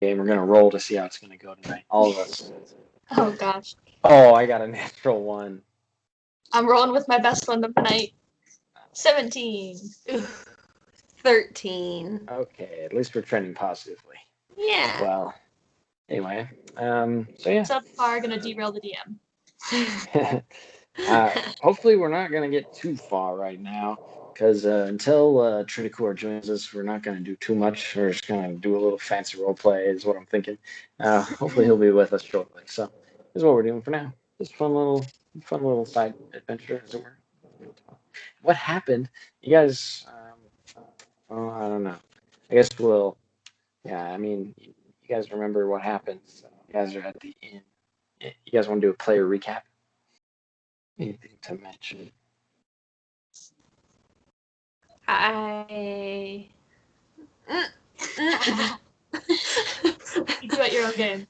game. We're gonna roll to see how it's gonna go tonight. All of us. Oh gosh. Oh, I got a natural one. I'm rolling with my best one of the night. 17. 13. Okay, at least we're trending positively. Yeah. Well, anyway, so yeah. So far, gonna derail the DM. Hopefully, we're not gonna get too far right now, because until Triticor joins us, we're not gonna do too much. We're just gonna do a little fancy role play, is what I'm thinking. Hopefully, he'll be with us shortly. So, this is what we're doing for now. Just fun little side adventure, as it were. What happened? You guys, oh, I don't know. I guess we'll. Yeah, I mean, you guys remember what happened. So you guys are at the inn. You guys want to do a player recap? Anything to mention? I. You do at your own game.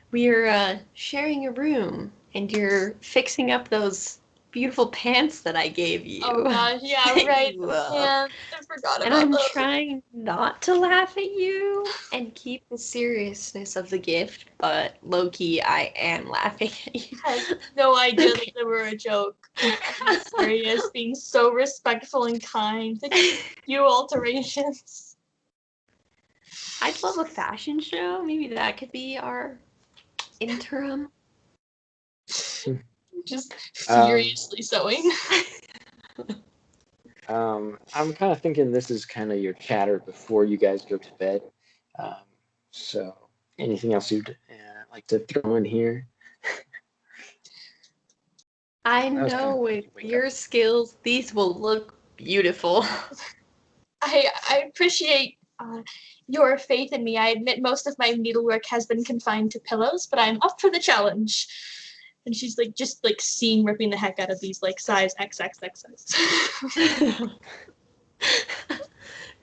We're sharing a room, and you're fixing up those beautiful pants that I gave you. Oh gosh, yeah, right. Yeah, I forgot about And I'm those. trying not to laugh at you and keep the seriousness of the gift, but low-key, I am laughing at you. I had no idea that they were a joke. I'm serious, being so respectful and kind. Like, few alterations. I'd love a fashion show. Maybe that could be our interim. Just furiously sewing. I'm kind of thinking this is kind of your chatter before you guys go to bed. So, anything else you'd like to throw in here? I know with your skills, these will look beautiful. I appreciate your faith in me. I admit most of my needlework has been confined to pillows, but I'm up for the challenge. And she's like just like seam ripping the heck out of these like size XXXS.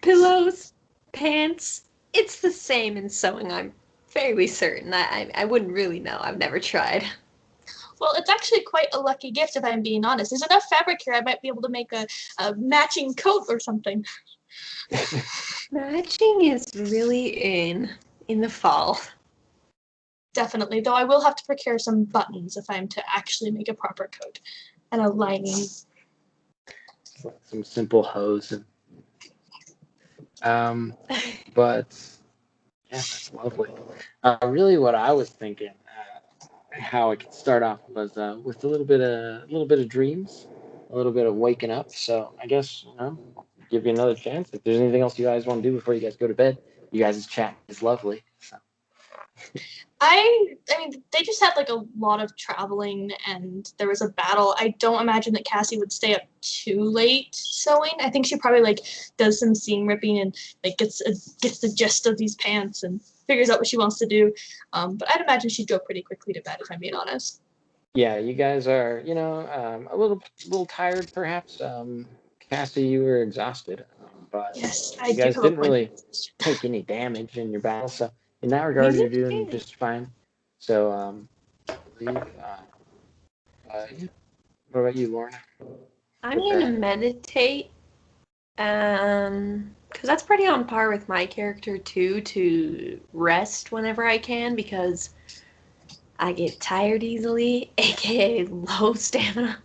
Pillows, pants, it's the same in sewing, I'm fairly certain. I wouldn't really know. I've never tried. Well, it's actually quite a lucky gift, if I'm being honest. There's enough fabric here, I might be able to make a matching coat or something. Matching is really in the fall. Definitely, though I will have to procure some buttons if I'm to actually make a proper coat. And a lining. Some simple hose. But yeah, that's lovely. Really, what I was thinking, how I could start off was with a little bit of dreams, a little bit of waking up. So I guess give you another chance. If there's anything else you guys want to do before you guys go to bed, you guys' chat is lovely. So. I mean, they just had like a lot of traveling, and there was a battle. I don't imagine that Cassie would stay up too late sewing. I think she probably like does some seam ripping and like gets the gist of these pants and figures out what she wants to do. But I'd imagine she'd go pretty quickly to bed, if I'm being honest. Yeah, you guys are, a little tired, perhaps. Cassie, you were exhausted, but yes, you guys didn't really take any damage in your battle, so in that regard, you're doing just fine. So, I believe, yeah. What about you, Lorna? I'm gonna meditate, because that's pretty on par with my character too, to rest whenever I can, because I get tired easily, aka low stamina.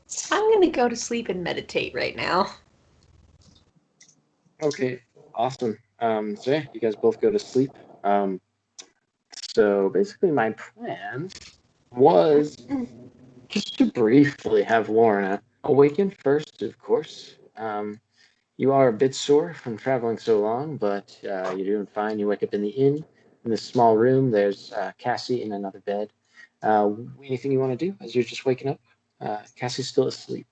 So I'm gonna go to sleep and meditate right now. Okay, awesome. So yeah, you guys both go to sleep. So basically my plan was just to briefly have Lorna awaken first, of course. You are a bit sore from traveling so long, but you're doing fine. You wake up in the inn, in this small room. There's Cassie in another bed. Anything you want to do as you're just waking up? Cassie's still asleep.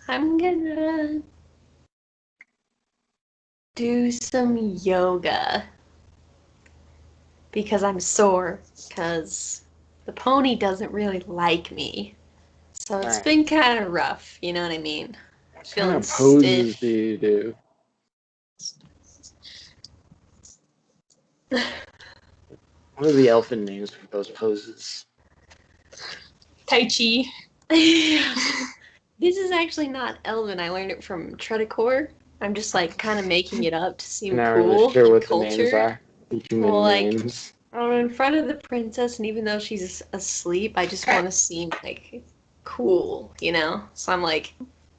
I'm gonna do some yoga because I'm sore, because the pony doesn't really like me. So it's been kind of rough, you know what I mean? What kind of poses do you do? What are the elfin names for those poses? Tai Chi. This is actually not elven. I learned it from Triticor. I'm just like kind of making it up to seem Not really cool sure and what the names cultured. are. Too many Well, like names. I'm in front of the princess, and even though she's asleep, I just want to seem like cool, you know? So I'm like,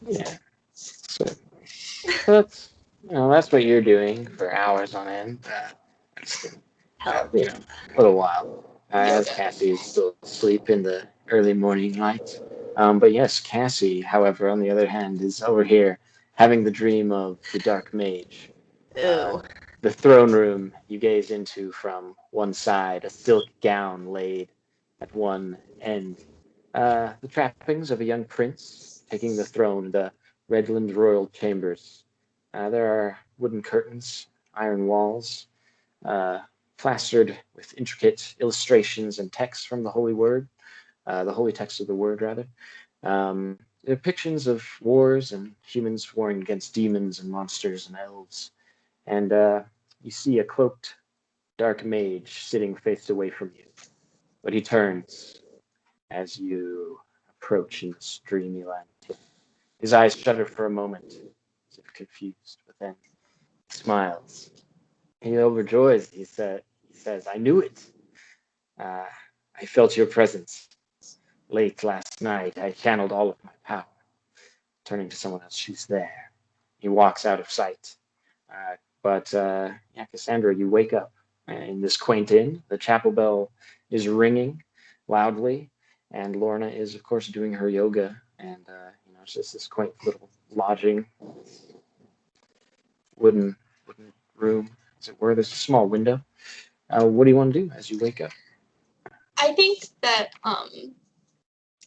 Yeah. So that's what you're doing for hours on end. help. A little while. As Yoga. Cassie is still asleep in the early morning light. But yes, Cassie, however, on the other hand, is over here having the dream of the Dark Mage. Uh, Ew. the throne room you gaze into from one side, a silk gown laid at one end. The trappings of a young prince taking the throne, the Redland royal chambers. There are wooden curtains, iron walls, uh, plastered with intricate illustrations and text from the holy text of the word, rather. Depictions of wars and humans warring against demons and monsters and elves. And you see a cloaked dark mage sitting faced away from you. But he turns as you approach in this dreamy land. His eyes shudder for a moment, as if confused, but then he smiles. He overjoys, he says, I knew it. Uh, I felt your presence. Late last night, I channeled all of my power. Turning to someone else, she's there. He walks out of sight. But Cassandra, you wake up in this quaint inn. The chapel bell is ringing loudly, and Lorna is, of course, doing her yoga. And it's just this quaint little lodging, wooden room, as it were. There's a small window. What do you want to do as you wake up? I think that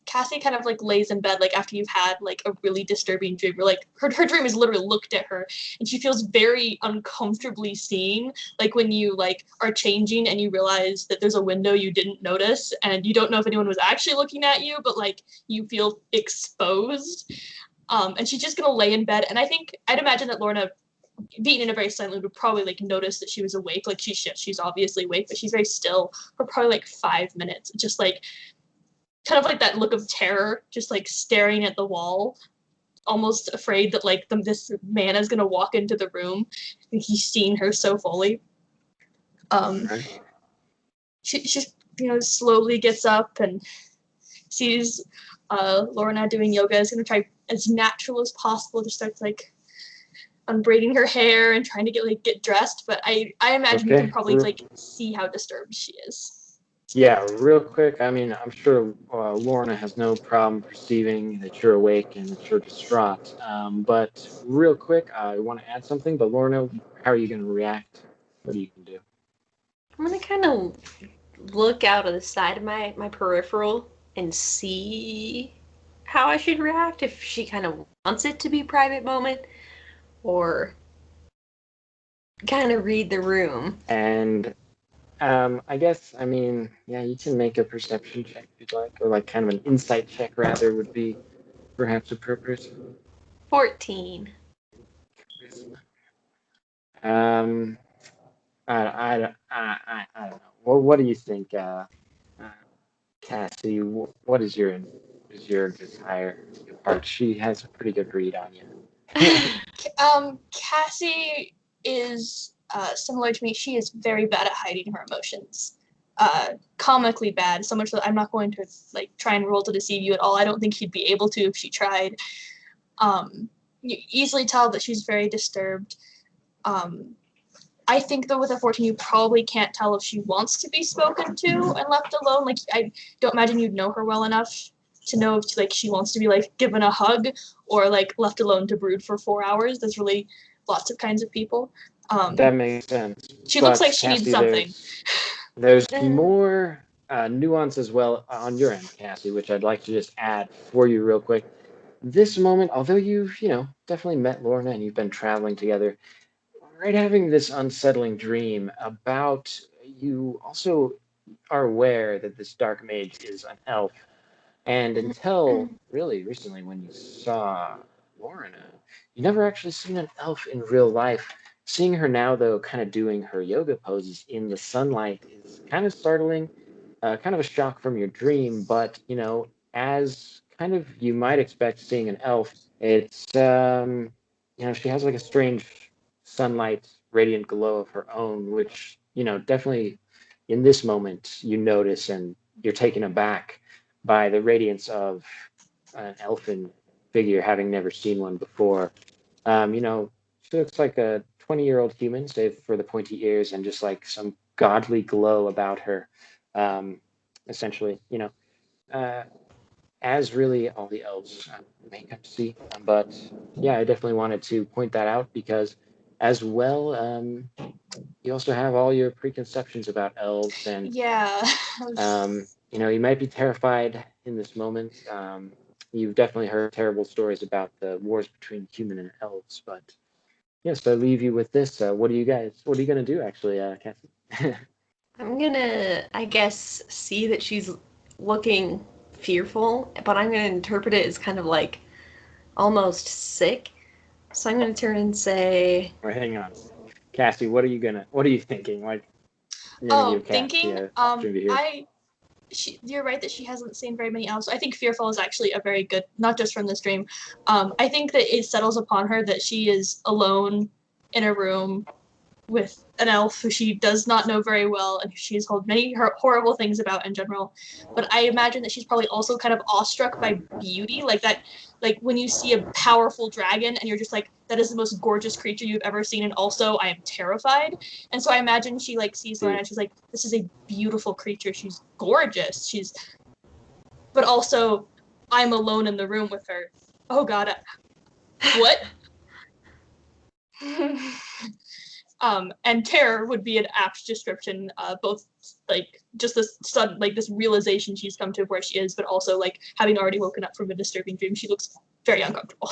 Cassie kind of like lays in bed like after you've had like a really disturbing dream, or like her dream has literally looked at her and she feels very uncomfortably seen, like when you like are changing and you realize that there's a window you didn't notice and you don't know if anyone was actually looking at you, but like you feel exposed. And she's just gonna lay in bed, and I think I'd imagine that Lorna, being in a very silent mood, would probably like notice that she was awake. Like she's obviously awake, but she's very still for probably like 5 minutes, just like kind of like that look of terror, just like staring at the wall, almost afraid that like this man is gonna walk into the room and he's seen her so fully. Right. She slowly gets up and sees Lorna doing yoga. Is gonna try as natural as possible to start like unbraiding her hair and trying to get dressed. But I imagine you can Okay. probably like see how disturbed she is. Yeah, real quick. I mean, I'm sure Lorna has no problem perceiving that you're awake and that you're distraught. But real quick, I want to add something. But Lorna, how are you going to react? What are you going to do? I'm gonna kind of look out of the side of my peripheral and see how I should react, if she kind of wants it to be a private moment or kind of read the room. And I guess, I mean, yeah, you can make a perception check if you'd like, or like kind of an insight check rather would be perhaps appropriate. 14. Um, I don't know. What do you think, Cassie? What is your desire, your heart? She has a pretty good read on you. Cassie is similar to me. She is very bad at hiding her emotions. Comically bad, so much that I'm not going to like try and roll to deceive you at all. I don't think she'd be able to if she tried. You easily tell that she's very disturbed. I think though with a 14, you probably can't tell if she wants to be spoken to and left alone. Like I don't imagine you'd know her well enough to know if like she wants to be like given a hug or like left alone to brood for 4 hours. There's really lots of kinds of people. That makes sense. She looks But like she needs Cassie, something. there's more nuance as well on your end, Cassie, which I'd like to just add for you real quick. This moment, although you've definitely met Lorna and you've been traveling together, right, having this unsettling dream about you also are aware that this dark mage is an elf. And until really recently, when you saw Lorna, you never actually seen an elf in real life. Seeing her now, though, kind of doing her yoga poses in the sunlight is kind of startling, kind of a shock from your dream. But, as kind of you might expect seeing an elf, it's she has like a strange sunlight, radiant glow of her own, which, definitely in this moment you notice and you're taken aback by the radiance of an elfin figure, having never seen one before. She looks like a 20-year-old human, save for the pointy ears and just like some godly glow about her. Essentially, uh, as really all the elves may come to see. But yeah, I definitely wanted to point that out because, as well, you also have all your preconceptions about elves, and Yeah. you might be terrified in this moment. You've definitely heard terrible stories about the wars between human and elves, but yes, I leave you with this. What are you going to do, actually, Cassie? I'm gonna, I guess, see that she's looking fearful, but I'm gonna interpret it as kind of like almost sick. So I'm gonna turn and say, Or hang on, Cassie, what are you thinking? Like, I'm gonna give Cassie Thinking. an opportunity here. You're right that she hasn't seen very many elves. I think fearful is actually a very good, not just from this dream. I think that it settles upon her that she is alone in a room with an elf who she does not know very well and who she's told many horrible things about in general. But I imagine that she's probably also kind of awestruck by beauty, like that, like when you see a powerful dragon and you're just like, that is the most gorgeous creature you've ever seen, and also I am terrified. And so I imagine she like sees Lorena and she's like, this is a beautiful creature. She's gorgeous. But also I'm alone in the room with her. Oh God, what? And terror would be an apt description, both like just this sudden, like this realization she's come to where she is, but also like having already woken up from a disturbing dream, she looks very uncomfortable.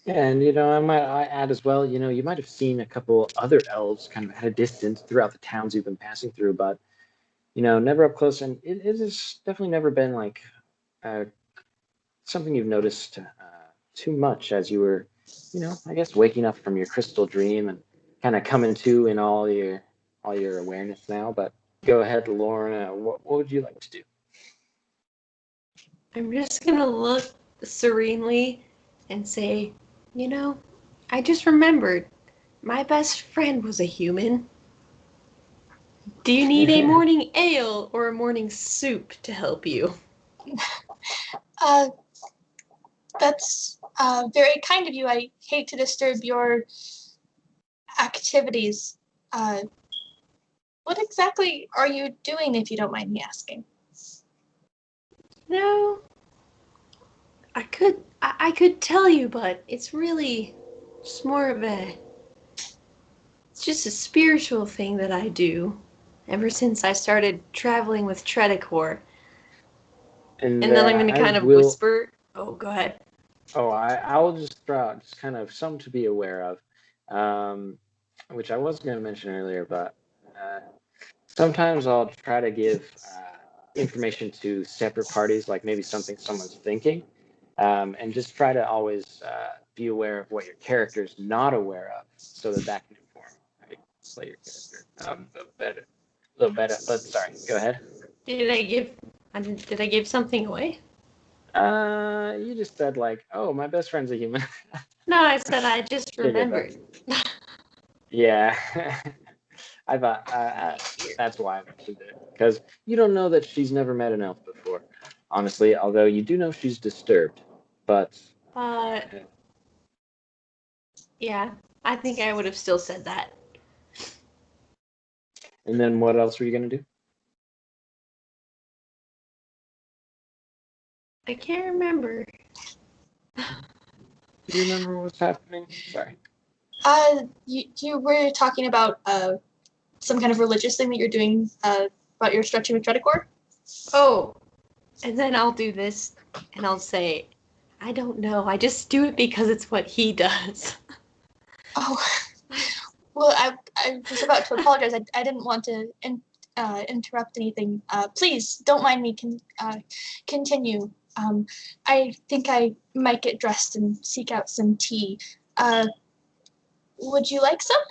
And I add as well, you might have seen a couple other elves kind of at a distance throughout the towns you've been passing through, but never up close. And it has definitely never been like uh, something you've noticed too much as you were, I guess waking up from your crystal dream and kind of coming to in all your awareness now. But go ahead, Lorna. What would you like to do? I'm just gonna look serenely and say, I just remembered my best friend was a human. Do you need a morning ale or a morning soup to help you? Uh, that's very kind of you. I hate to disturb your activities. What exactly are you doing, if you don't mind me asking? No, I could tell you, but it's really just more of it's just a spiritual thing that I do ever since I started traveling with Tredicor. And And then I'm gonna I kind of will. whisper. Oh, go ahead. Oh, I will just throw out just kind of some to be aware of, which I was going to mention earlier, but uh, sometimes I'll try to give information to separate parties, like maybe something someone's thinking, and just try to always be aware of what your character's not aware of, so that can inform how you play your character a little better. But sorry, go ahead. Did I give? Did I give something away? You just said like, oh, my best friend's a human. No, I said I just Didn't get that. remembered. Yeah. I thought that's why I mentioned it, because you don't know that she's never met an elf before, honestly. Although you do know she's disturbed, but Yeah, I think I would have still said that. And then what else were you gonna do? I can't remember. Do you remember what's happening? Sorry. You were talking about some kind of religious thing that you're doing about your stretching with Tredicor? Oh, and then I'll do this, and I'll say, I don't know. I just do it because it's what he does. Oh, well, I was about to apologize. I didn't want to interrupt anything. Please don't mind me. Continue. I think I might get dressed and seek out some tea. Would you like some?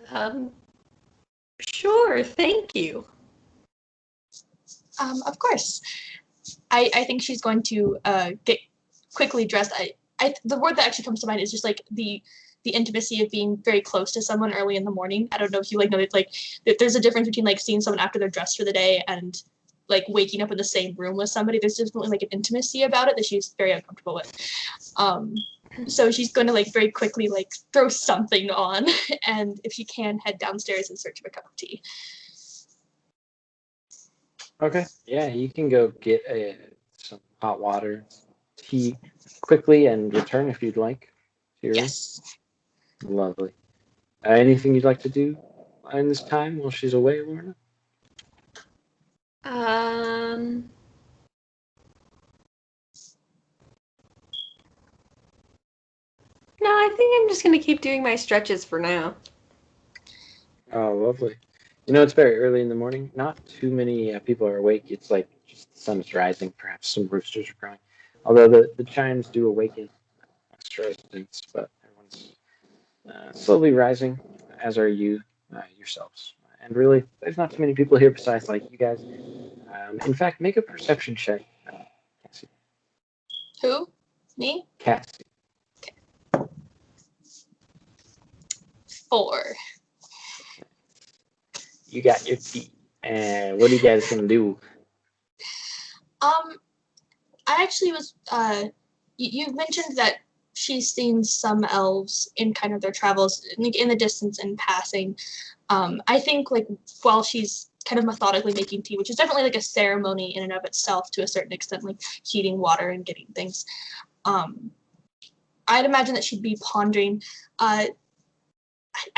Um, sure, thank you. Of course. I think she's going to get quickly dressed. The word that actually comes to mind is just like the intimacy of being very close to someone early in the morning. I don't know if you like know, it's like there's a difference between like seeing someone after they're dressed for the day and like waking up in the same room with somebody. There's definitely like an intimacy about it that she's very uncomfortable with. So she's going to like very quickly like throw something on, and if she can, head downstairs in search of a cup of tea. Okay. Yeah, you can go get some hot water, tea quickly, and return if you'd like to your room. Yes. Lovely. Anything you'd like to do in this time while she's away, Lorna? No, I think I'm just gonna keep doing my stretches for now. Oh, lovely. You know, it's very early in the morning. Not too many people are awake. It's like just the sun is rising. Perhaps some roosters are crowing. Although the chimes do awaken extra residents, but everyone's slowly rising, as are you yourselves. And really, there's not too many people here besides like you guys. In fact, make a perception check, Cassie. Who? Me? Cassie. 4. You got your tea. And what are you guys gonna do? I actually was. You mentioned that she's seen some elves in kind of their travels in the distance and passing. I think like while she's kind of methodically making tea, which is definitely like a ceremony in and of itself to a certain extent, like heating water and getting things. I'd imagine that she'd be pondering. I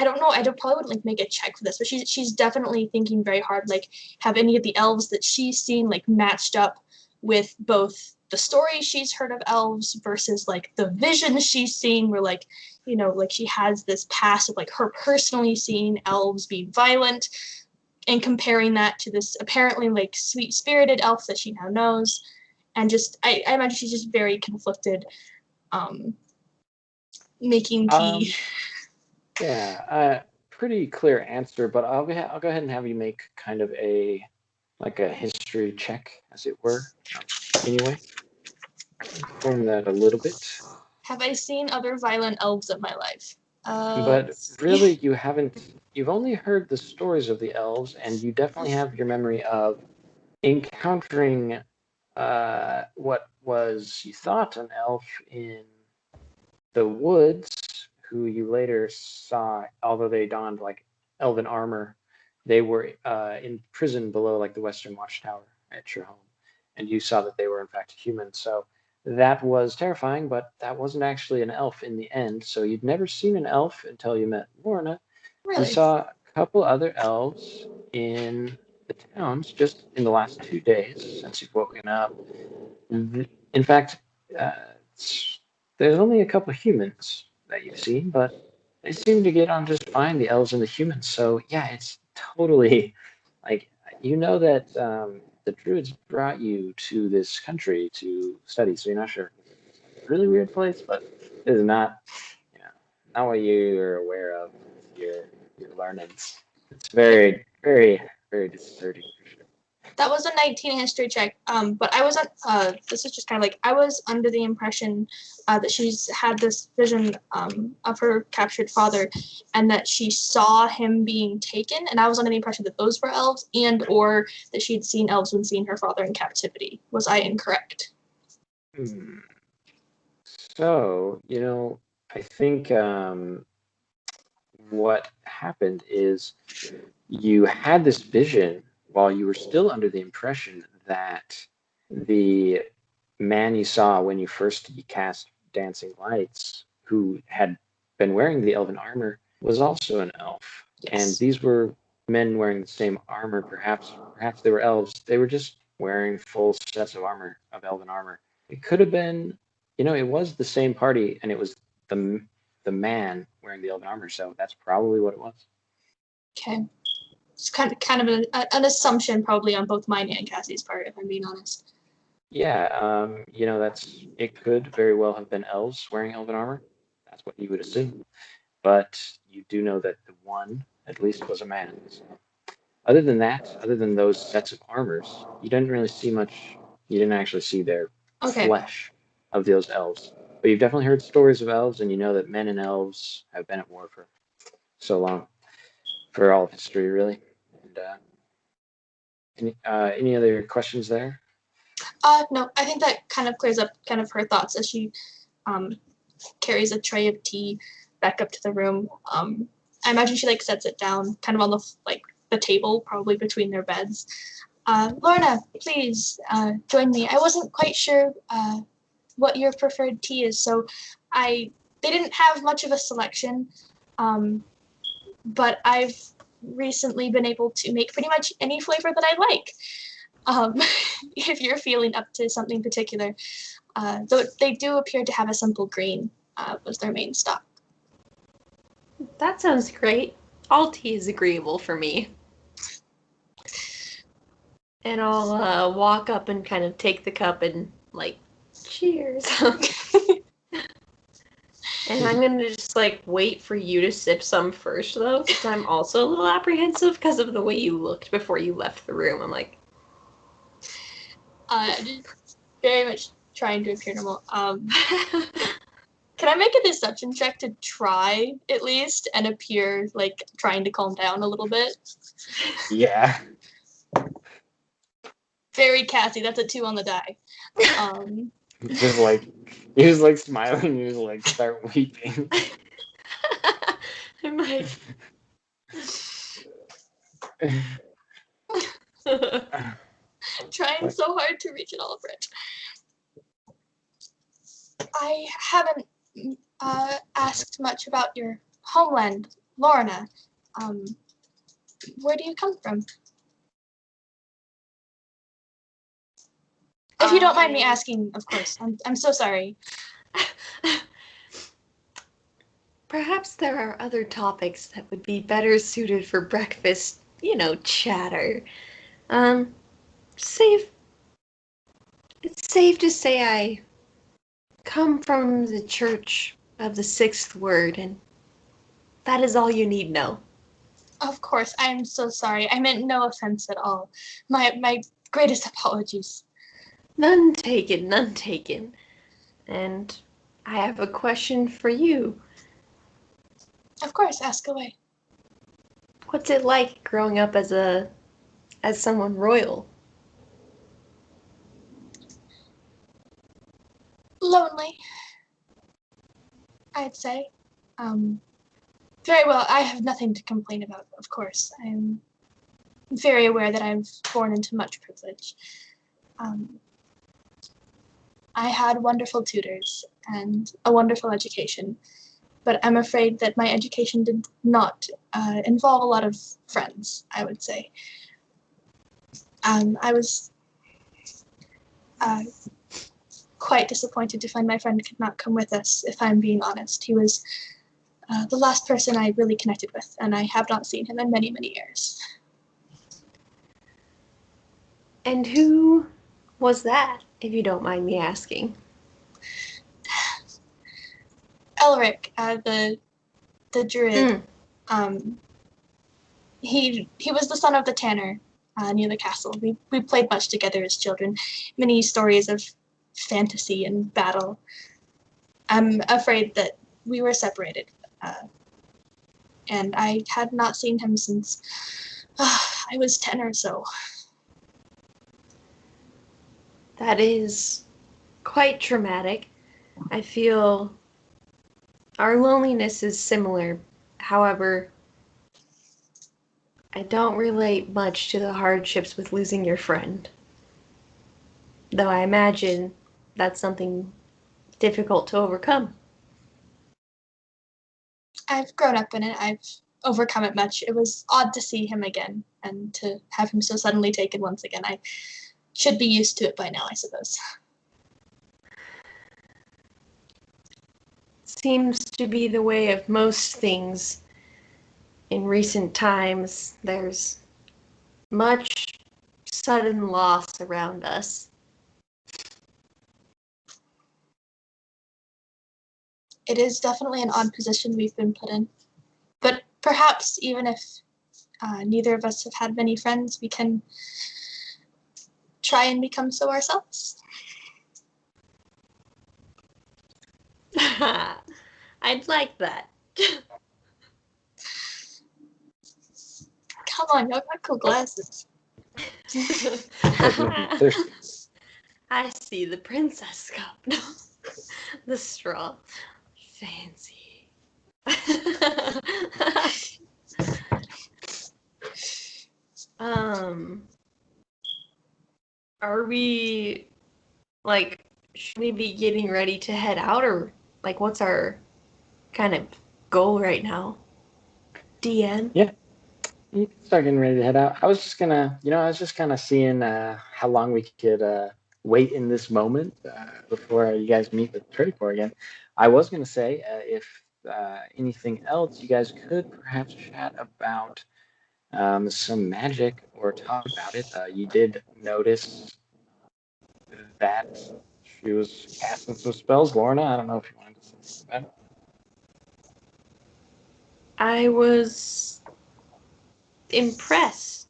don't know. Probably wouldn't like make a check for this, but she's definitely thinking very hard. Like, have any of the elves that she's seen like matched up with both the stories she's heard of elves versus like the visions she's seen, where like like she has this past of like her personally seeing elves being violent, and comparing that to this apparently like sweet spirited elf that she now knows, and just I imagine she's just very conflicted, making tea. Yeah, pretty clear answer, but I'll go ahead and have you make kind of a history check, as it were. Anyway, inform that a little bit. Have I seen other violent elves in my life? But really, you haven't. You've only heard the stories of the elves, and you definitely have your memory of encountering what was you thought an elf in the woods, who you later saw, although they donned like elven armor, they were in prison below like the Western Watchtower at your home, and you saw that they were in fact human. So that was terrifying, but that wasn't actually an elf in the end. So you'd never seen an elf until you met Lorna. Really? You saw a couple other elves in the towns just in the last 2 days since you've woken up. In fact, uh, there's only a couple humans that you've seen, but they seem to get on just fine, the elves and the humans. So yeah, it's totally like that the druids brought you to this country to study, so you're not sure. It's a really weird place, but it is not, not what you're aware of with your learnings. It's very, very, very disconcerting for sure. That was a 19 history check. But I was this is just kind of like I was under the impression that she's had this vision of her captured father, and that she saw him being taken. And I was under the impression that those were elves, and or that she'd seen elves when seeing her father in captivity. Was I incorrect? So, I think what happened is you had this vision while you were still under the impression that the man you saw when you first cast Dancing Lights, who had been wearing the elven armor, was also an elf. Yes. And these were men wearing the same armor. Perhaps they were elves. They were just wearing full sets of armor, of elven armor. It could have been, it was the same party, and it was the man wearing the elven armor. So that's probably what it was. Okay. It's kind of an assumption probably on both mine and Cassie's part, if I'm being honest. Yeah, it could very well have been elves wearing elven armor. That's what you would assume. But you do know that the one, at least, was a man. So other than those sets of armors, you didn't really see much. You didn't actually see their flesh. of those elves. But you've definitely heard stories of elves, and you know that men and elves have been at war for so long, for all of history, really. And any other questions there? No, I think that kind of clears up kind of her thoughts as she um, carries a tray of tea back up to the room. I imagine she like sets it down kind of on the the table, probably between their beds. Lorna, please join me. I wasn't quite sure what your preferred tea is, so they didn't have much of a selection, but I've recently been able to make pretty much any flavor that I like. If you're feeling up to something particular, though they do appear to have a simple green was their main stock. That sounds great. All tea is agreeable for me. And I'll walk up and kind of take the cup and, cheers. And I'm going to just, wait for you to sip some first, though, because I'm also a little apprehensive because of the way you looked before you left the room. I'm like... very much trying to appear normal. Can I make a deception check to try, at least, and appear, trying to calm down a little bit? Yeah. Very Cassie, that's a 2 on the die. You're just smiling, you just start weeping. I'm like... Trying so hard to reach it all, Brit. I haven't asked much about your homeland, Lorna. Where do you come from? If you don't mind me asking, of course. I'm so sorry. Perhaps there are other topics that would be better suited for breakfast, chatter. It's safe to say I come from the Church of the Sixth Word, and that is all you need know. Of course, I'm so sorry. I meant no offense at all. My greatest apologies. None taken, none taken. And I have a question for you. Of course, ask away. What's it like growing up as someone royal? Lonely, I'd say. Very well, I have nothing to complain about, of course. I'm very aware that I'm born into much privilege. I had wonderful tutors and a wonderful education, but I'm afraid that my education did not involve a lot of friends, I would say. I was quite disappointed to find my friend could not come with us, if I'm being honest. He was the last person I really connected with, and I have not seen him in many, many years. And who was that, if you don't mind me asking? Elric, the druid. He was the son of the tanner near the castle. We played much together as children. Many stories of fantasy and battle. I'm afraid that we were separated, and I had not seen him since I was 10 or so. That is quite traumatic. I feel our loneliness is similar. However, I don't relate much to the hardships with losing your friend. Though I imagine that's something difficult to overcome. I've grown up in it. I've overcome it much. It was odd to see him again and to have him so suddenly taken once again. I should be used to it by now, I suppose. Seems to be the way of most things in recent times. There's much sudden loss around us. It is definitely an odd position we've been put in. But perhaps even if neither of us have had many friends, we can try and become so ourselves. I'd like that. Come on, y'all got cool glasses. Guys make me thirsty. I see the princess cup. The straw. Fancy. Are we, like, should we be getting ready to head out, or, like, what's our kind of goal right now? DM? Yeah. You can start getting ready to head out. I was just kind of seeing how long we could wait in this moment before you guys meet with Tradicore again. I was gonna say if anything else, you guys could perhaps chat about some magic or talk about it. You did notice that she was casting some spells, Lorna. I don't know if you wanted to say something about it. I was impressed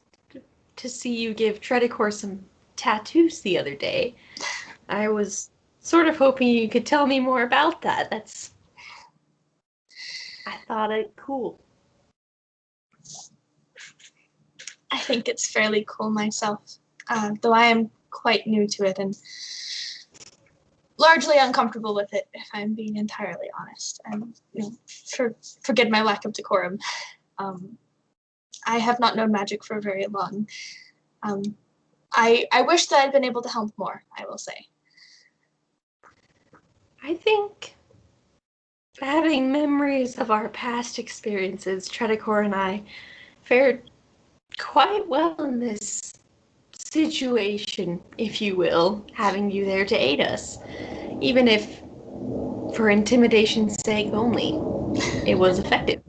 to see you give Tradicore some tattoos the other day. I was sort of hoping you could tell me more about that. I thought it cool. I think it's fairly cool myself, though I am quite new to it and largely uncomfortable with it, if I'm being entirely honest. And forget my lack of decorum. I have not known magic for very long. I wish that I'd been able to help more, I will say. I think having memories of our past experiences, Tradicore and I fared quite well in this situation, if you will, having you there to aid us. Even if for intimidation's sake only, it was effective.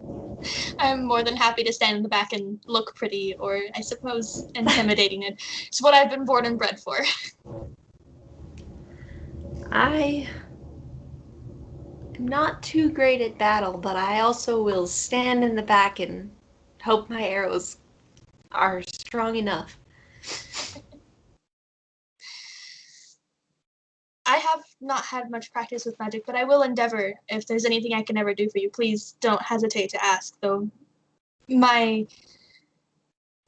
I'm more than happy to stand in the back and look pretty, or I suppose intimidating. It's what I've been born and bred for. I am not too great at battle, but I also will stand in the back and hope my arrows are strong enough. I have not had much practice with magic, but I will endeavor. If there's anything I can ever do for you, please don't hesitate to ask, though my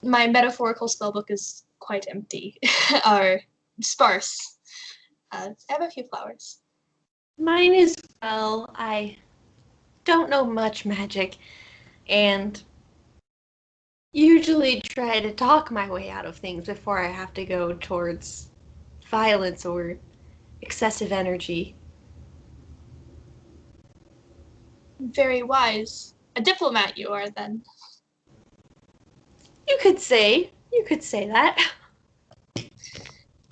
metaphorical spellbook is quite empty, or sparse. I have a few flowers. Mine as well. I don't know much magic, and usually try to talk my way out of things before I have to go towards violence or excessive energy. Very wise. A diplomat you are, then. You could say that.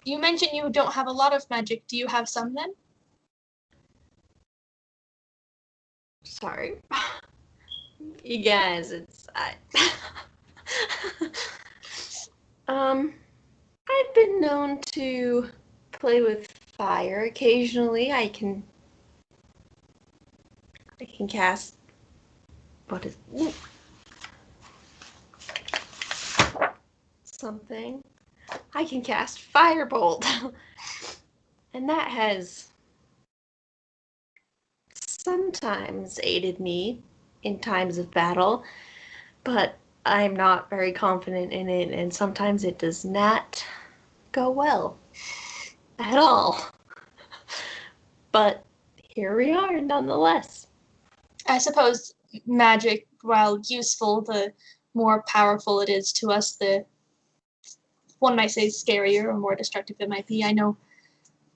You mentioned you don't have a lot of magic. Do you have some, then? Sorry. You guys, I've been known to play with fire occasionally. I can cast something. I can cast Firebolt. And that has sometimes aided me in times of battle, but I'm not very confident in it, and sometimes it does not go well at all. But here we are, nonetheless. I suppose magic, while useful, the more powerful it is to us, the one might say scarier or more destructive it might be. I know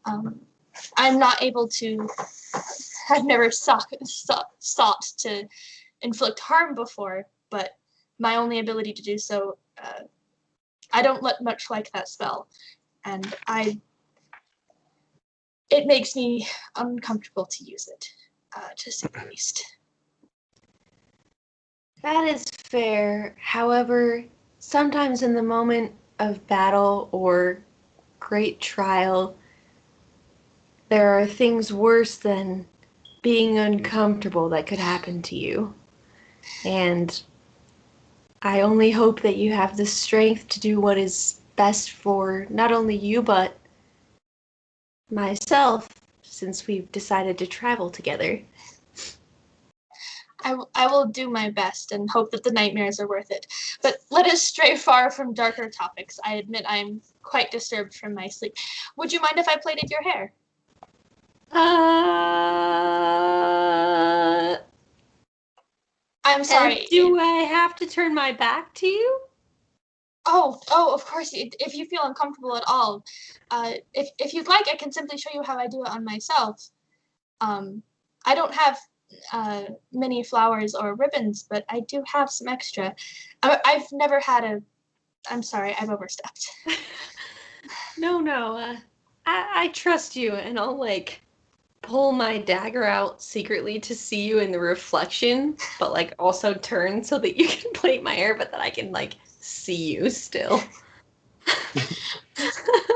I'm not able to, I've never sought to inflict harm before, but my only ability to do so, I don't much like that spell, and it makes me uncomfortable to use it, to say the least. That is fair. However, sometimes in the moment of battle or great trial, there are things worse than being uncomfortable that could happen to you. And I only hope that you have the strength to do what is best for not only you, but myself, since we've decided to travel together. I will do my best and hope that the nightmares are worth it. But let us stray far from darker topics. I admit I am quite disturbed from my sleep. Would you mind if I plaited your hair? I'm sorry. Do I have to turn my back to you? Oh, of course. If you feel uncomfortable at all, if you'd like, I can simply show you how I do it on myself. I don't have many flowers or ribbons, but I do have some extra. I've never had a. I'm sorry, I've overstepped. No. I trust you, and I'll like pull my dagger out secretly to see you in the reflection, but like also turn so that you can plait my hair, but that I can like see you still.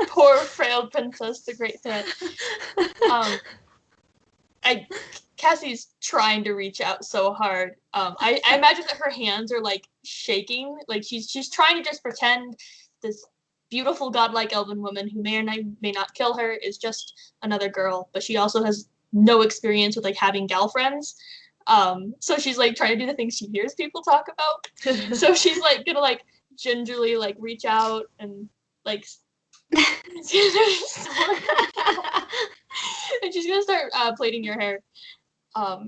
Poor frail princess, the great threat. Cassie's trying to reach out so hard. I imagine that her hands are like shaking, like she's trying to just pretend this beautiful godlike elven woman who may or may not kill her is just another girl, but she also has no experience with like having gal friends. So she's like trying to do the things she hears people talk about. So she's like gonna like gingerly like reach out and like and she's gonna start plaiting your hair.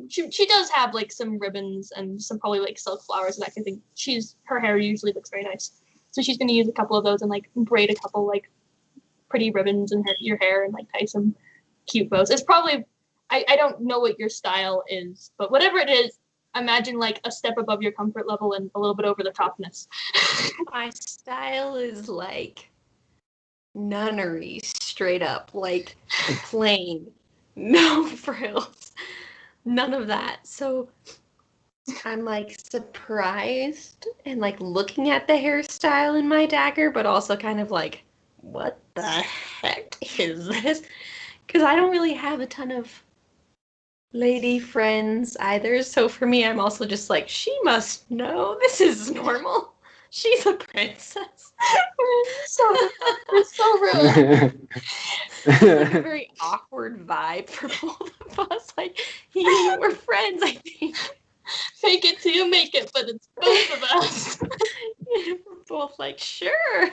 She does have like some ribbons and some probably like silk flowers and that kind of thing. Her hair usually looks very nice, so she's gonna use a couple of those and like braid a couple like pretty ribbons in your hair and like tie some cute bows. It's probably I don't know what your style is, but whatever it is, imagine like a step above your comfort level and a little bit over the topness. My style is like nunnery, straight up, like plain, no frills, none of that. So I'm like surprised and like looking at the hairstyle in my dagger, but also kind of like, what the heck is this? Because I don't really have a ton of lady friends either. So for me, I'm also just like, she must know this is normal. She's a princess. It's so rude. It's like a very awkward vibe for both of us. Like, we're friends, I think. Fake it till you make it, but it's both of us. We're both like, sure.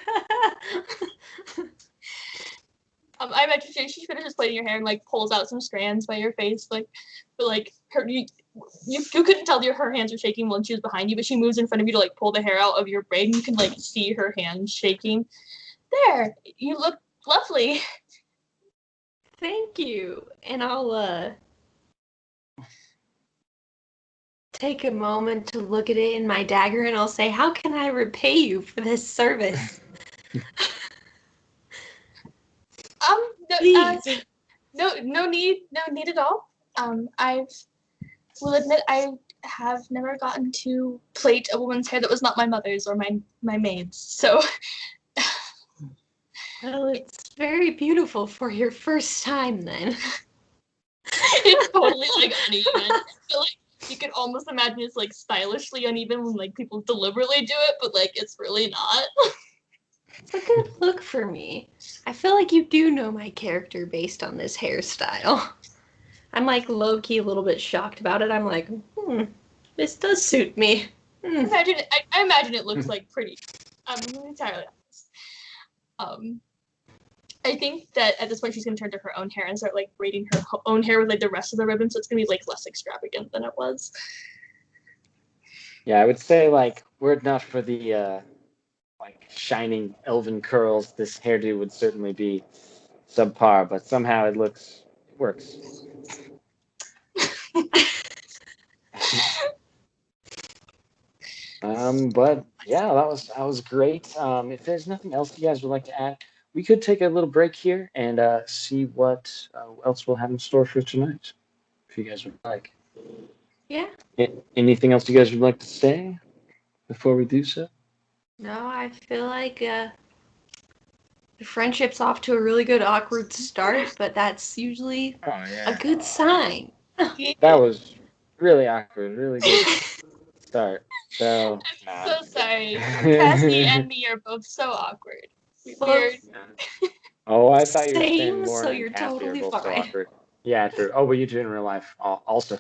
I imagine she finishes plaiting your hair and like pulls out some strands by your face, like, but like you couldn't tell her hands were shaking when she was behind you, but she moves in front of you to like pull the hair out of your braid, and you can like see her hands shaking. There, you look lovely. Thank you. And I'll take a moment to look at it in my dagger, and I'll say, how can I repay you for this service? No need at all. I will admit I have never gotten to plait a woman's hair that was not my mother's or my maid's. So, well, it's very beautiful for your first time, then. It's totally like uneven. So, like, you can almost imagine it's like stylishly uneven when like people deliberately do it, but like it's really not. It's a good look for me. I feel like you do know my character based on this hairstyle. I'm like low-key a little bit shocked about it. I'm like, this does suit me. I imagine it looks like pretty. I'm entirely honest. I think that at this point she's gonna turn to her own hair and start like braiding her own hair with like the rest of the ribbon, so it's gonna be like less extravagant than it was. Yeah, I would say like were it not for the like shining elven curls, this hairdo would certainly be subpar, but somehow it works. But yeah, that was great. If there's nothing else you guys would like to add, we could take a little break here and see what else we'll have in store for tonight. If you guys would like. Yeah. Anything else you guys would like to say before we do so? No, I feel like the friendship's off to a really good awkward start, but that's usually a good sign. That was really awkward, really good start. So I'm so sorry. Cassie and me are both so awkward. Weird. Oh, I thought you were saying Same, Lorena so and you're Cassie totally are both so fine. awkward. Yeah, true. Oh, but you two in real life also.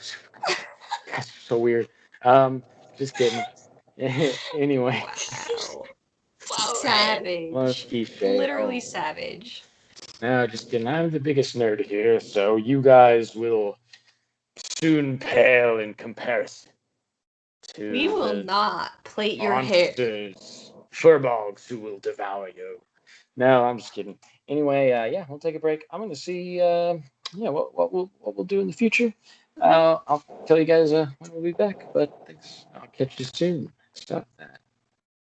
That's so weird. Just kidding. Anyway, Wow. Wow, Ryan. let's Savage. keep it. Literally Oh, savage. no, just kidding. I'm the biggest nerd here, so you guys will soon pale in comparison We to will the not plait your hair. monsters, furbolgs who will devour you. No, I'm just kidding. Anyway, yeah, we'll take a break. I'm gonna see, yeah, what we'll do in the future. I'll tell you guys when we'll be back. But thanks. I'll catch you soon. Stop that.